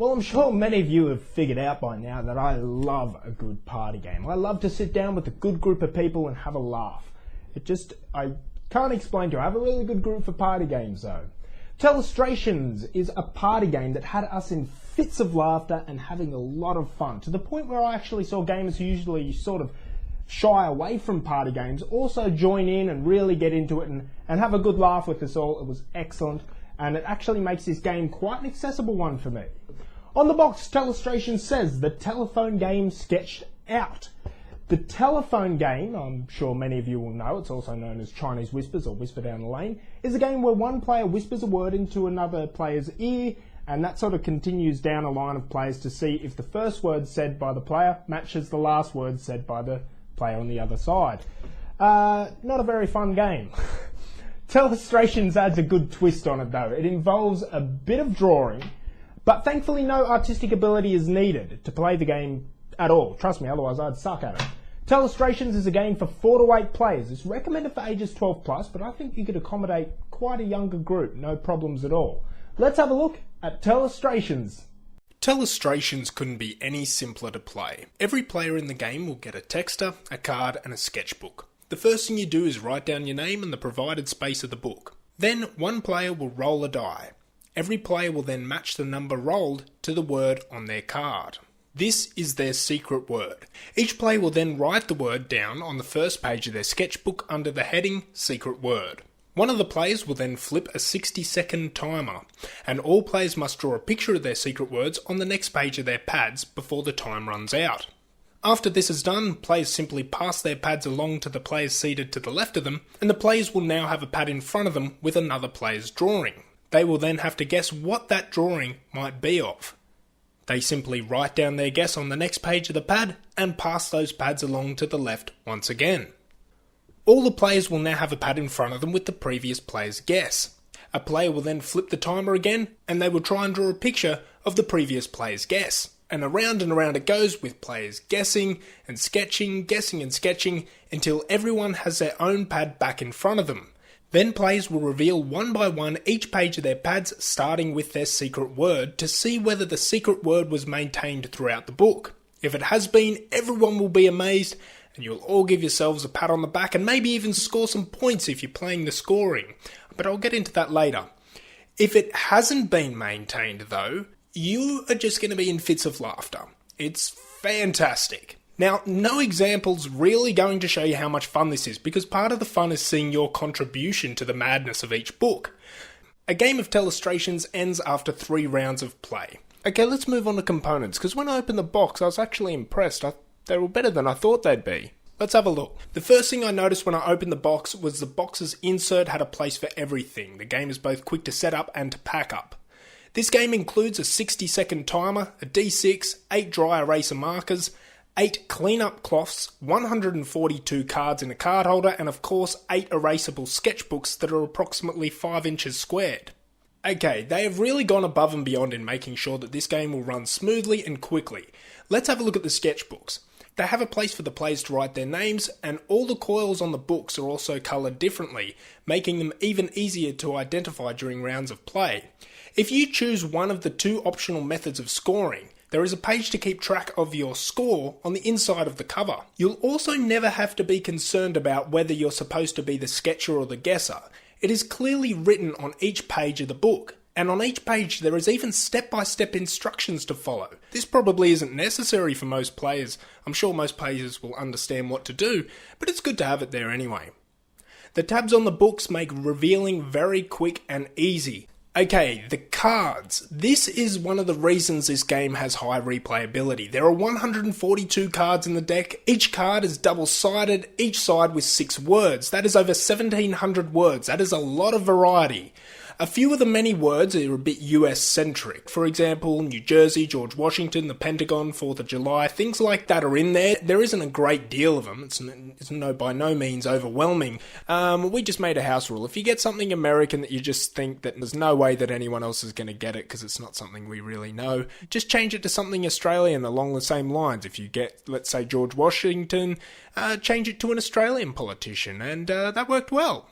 Well, I'm sure many of you have figured out by now that I love a good party game. I love to sit down with a good group of people and have a laugh. I can't explain to you. I have a really good group for party games though. Telestrations is a party game that had us in fits of laughter and having a lot of fun, to the point where I actually saw gamers who usually sort of shy away from party games also join in and really get into it and have a good laugh with us all. It was excellent, and it actually makes this game quite an accessible one for me. On the box, Telestrations says the telephone game sketched out. The telephone game, I'm sure many of you will know, it's also known as Chinese Whispers or Whisper Down the Lane, is a game where one player whispers a word into another player's ear, and that sort of continues down a line of players to see if the first word said by the player matches the last word said by the player on the other side. Not a very fun game. Telestrations adds a good twist on it though. It involves a bit of drawing, but thankfully no artistic ability is needed to play the game at all. Trust me, otherwise I'd suck at it. Telestrations is a game for 4 to 8 players. It's recommended for ages 12 plus, but I think you could accommodate quite a younger group, no problems at all. Let's have a look at Telestrations. Telestrations couldn't be any simpler to play. Every player in the game will get a texter, a card and a sketchbook. The first thing you do is write down your name and the provided space of the book. Then one player will roll a die. Every player will then match the number rolled to the word on their card. This is their secret word. Each player will then write the word down on the first page of their sketchbook under the heading Secret Word. One of the players will then flip a 60-second timer, and all players must draw a picture of their secret words on the next page of their pads before the time runs out. After this is done, players simply pass their pads along to the players seated to the left of them, and the players will now have a pad in front of them with another player's drawing. They will then have to guess what that drawing might be of. They simply write down their guess on the next page of the pad and pass those pads along to the left once again. All the players will now have a pad in front of them with the previous player's guess. A player will then flip the timer again and they will try and draw a picture of the previous player's guess. And around it goes with players guessing and sketching, guessing and sketching until everyone has their own pad back in front of them. Then players will reveal one by one each page of their pads starting with their secret word to see whether the secret word was maintained throughout the book. If it has been, everyone will be amazed and you'll all give yourselves a pat on the back and maybe even score some points if you're playing the scoring. But I'll get into that later. If it hasn't been maintained though, you are just going to be in fits of laughter. It's fantastic. Now, no example's really going to show you how much fun this is, because part of the fun is seeing your contribution to the madness of each book. A game of Telestrations ends after 3 rounds of play. Okay, let's move on to components, because when I opened the box I was actually impressed. They were better than I thought they'd be. Let's have a look. The first thing I noticed when I opened the box was the box's insert had a place for everything. The game is both quick to set up and to pack up. This game includes a 60-second timer, a D6, 8 dry eraser markers, 8 clean-up cloths, 142 cards in a card holder, and of course 8 erasable sketchbooks that are approximately 5 inches squared. Okay, they have really gone above and beyond in making sure that this game will run smoothly and quickly. Let's have a look at the sketchbooks. They have a place for the players to write their names, and all the coils on the books are also coloured differently, making them even easier to identify during rounds of play. If you choose one of the 2 optional methods of scoring, there is a page to keep track of your score on the inside of the cover. You'll also never have to be concerned about whether you're supposed to be the sketcher or the guesser. It is clearly written on each page of the book, and on each page there is even step-by-step instructions to follow. This probably isn't necessary for most players. I'm sure most players will understand what to do, but it's good to have it there anyway. The tabs on the books make revealing very quick and easy. Okay, the cards. This is one of the reasons this game has high replayability. There are 142 cards in the deck. Each card is double-sided, each side with 6 words. That is over 1,700 words. That is a lot of variety. A few of the many words are a bit US-centric. For example, New Jersey, George Washington, the Pentagon, 4th of July, things like that are in there. There isn't a great deal of them. It's by no means overwhelming. We just made a house rule. If you get something American that you just think that there's no way that anyone else is going to get it because it's not something we really know, just change it to something Australian along the same lines. If you get, let's say, George Washington, change it to an Australian politician, and that worked well.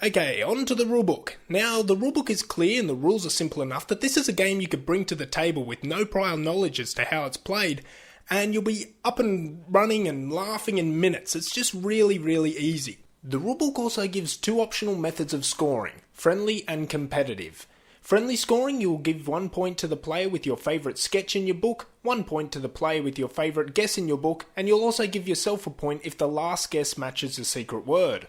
Okay, on to the rulebook. Now, the rulebook is clear and the rules are simple enough that this is a game you could bring to the table with no prior knowledge as to how it's played, and you'll be up and running and laughing in minutes. It's just really, really easy. The rulebook also gives two optional methods of scoring, friendly and competitive. Friendly scoring, you will give 1 point to the player with your favourite sketch in your book, 1 point to the player with your favourite guess in your book, and you'll also give yourself a point if the last guess matches a secret word.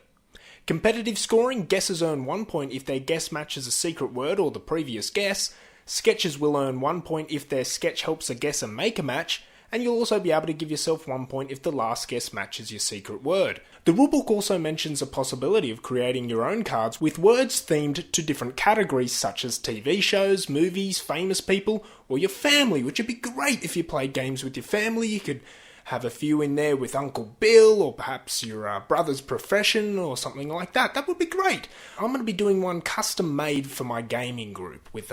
Competitive scoring, guessers earn 1 point if their guess matches a secret word or the previous guess, sketchers will earn 1 point if their sketch helps a guesser make a match, and you'll also be able to give yourself 1 point if the last guess matches your secret word. The rulebook also mentions a possibility of creating your own cards with words themed to different categories such as TV shows, movies, famous people, or your family, which would be great if you played games with your family. You could have a few in there with Uncle Bill, or perhaps your brother's profession, or something like that. That would be great. I'm going to be doing one custom made for my gaming group, with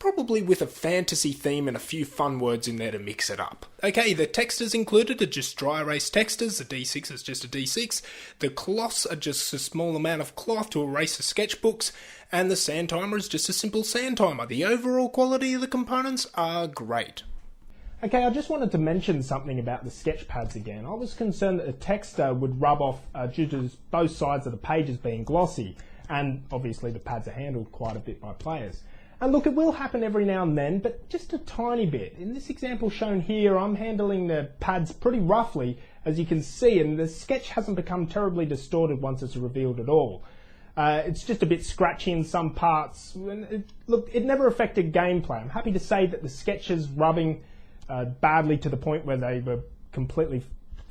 probably with a fantasy theme and a few fun words in there to mix it up. Okay, the textures included are just dry erase textures. The D6 is just a D6. The cloths are just a small amount of cloth to erase the sketchbooks, and the sand timer is just a simple sand timer. The overall quality of the components are great. Okay, I just wanted to mention something about the sketch pads again. I was concerned that the text would rub off due to both sides of the pages being glossy, and obviously the pads are handled quite a bit by players. And look, it will happen every now and then, but just a tiny bit. In this example shown here, I'm handling the pads pretty roughly, as you can see, and the sketch hasn't become terribly distorted once it's revealed at all. It's just a bit scratchy in some parts. Look, it never affected gameplay. I'm happy to say that the sketches rubbing badly to the point where they were completely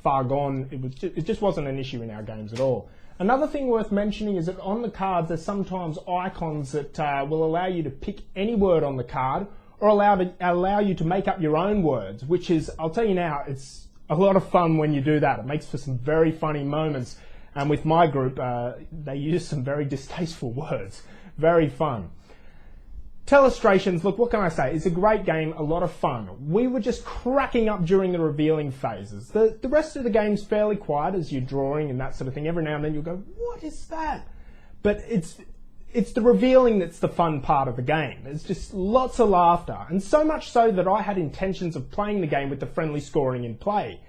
far gone. It just wasn't an issue in our games at all. Another thing worth mentioning is that on the cards there's sometimes icons that will allow you to pick any word on the card, or allow you to make up your own words, which is, I'll tell you now, it's a lot of fun when you do that. It makes for some very funny moments, and with my group they use some very distasteful words. Very fun. Telestrations, look, what can I say? It's a great game, a lot of fun. We were just cracking up during the revealing phases. The rest of the game's fairly quiet as you're drawing and that sort of thing. Every now and then you'll go, what is that? But it's the revealing that's the fun part of the game. There's just lots of laughter, and so much so that I had intentions of playing the game with the friendly scoring in play.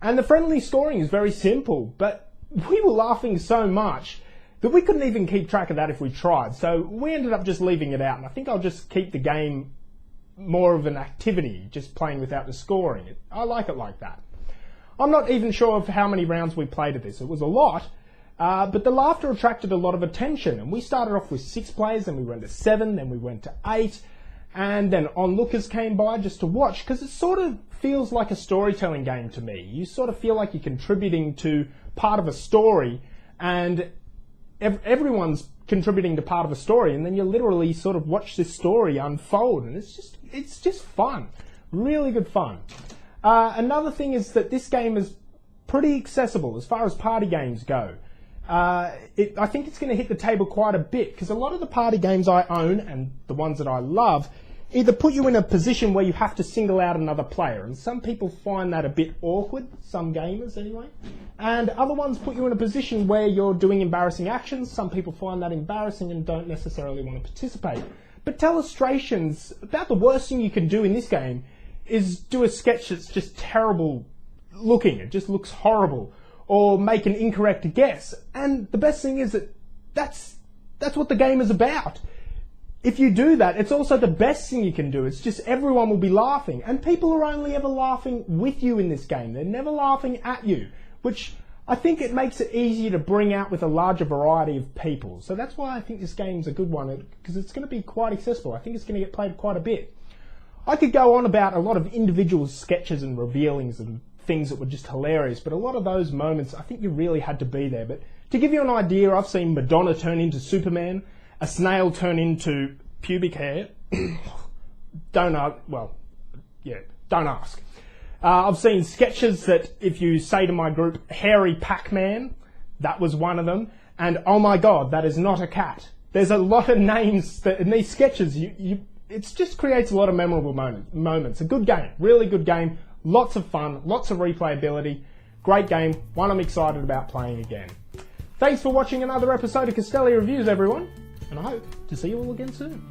And the friendly scoring is very simple, but we were laughing so much that we couldn't even keep track of that if we tried. So we ended up just leaving it out, and I think I'll just keep the game more of an activity, just playing without the scoring. I like it like that. I'm not even sure of how many rounds we played of this. It was a lot, but the laughter attracted a lot of attention, and we started off with 6 players, then we went to 7, then we went to 8, and then onlookers came by just to watch, because it sort of feels like a storytelling game to me. You sort of feel like you're contributing to part of a story, and everyone's contributing to part of a story, and then you literally sort of watch this story unfold, and it's just fun. Really good fun. Another thing is that this game is pretty accessible as far as party games go. I think it's going to hit the table quite a bit, because a lot of the party games I own, and the ones that I love, either put you in a position where you have to single out another player, and some people find that a bit awkward, some gamers anyway, and other ones put you in a position where you're doing embarrassing actions. Some people find that embarrassing and don't necessarily want to participate. But Telestrations, about the worst thing you can do in this game is do a sketch that's just terrible looking, it just looks horrible, or make an incorrect guess. And the best thing is that that's what the game is about. If you do that, it's also the best thing you can do. It's just everyone will be laughing. And people are only ever laughing with you in this game. They're never laughing at you, which I think it makes it easier to bring out with a larger variety of people. So that's why I think this game's a good one, because it's going to be quite accessible. I think it's going to get played quite a bit. I could go on about a lot of individual sketches and revealings and things that were just hilarious, but a lot of those moments, I think you really had to be there. But to give you an idea, I've seen Madonna turn into Superman, a snail turn into pubic hair. Don't ask. I've seen sketches that if you say to my group, hairy Pac-Man, that was one of them, and oh my god, that is not a cat. There's a lot of names that in these sketches, it just creates a lot of memorable moments. A good game, really good game, lots of fun, lots of replayability, great game, one I'm excited about playing again. Thanks for watching another episode of Castelli Reviews, everyone, and I hope to see you all again soon.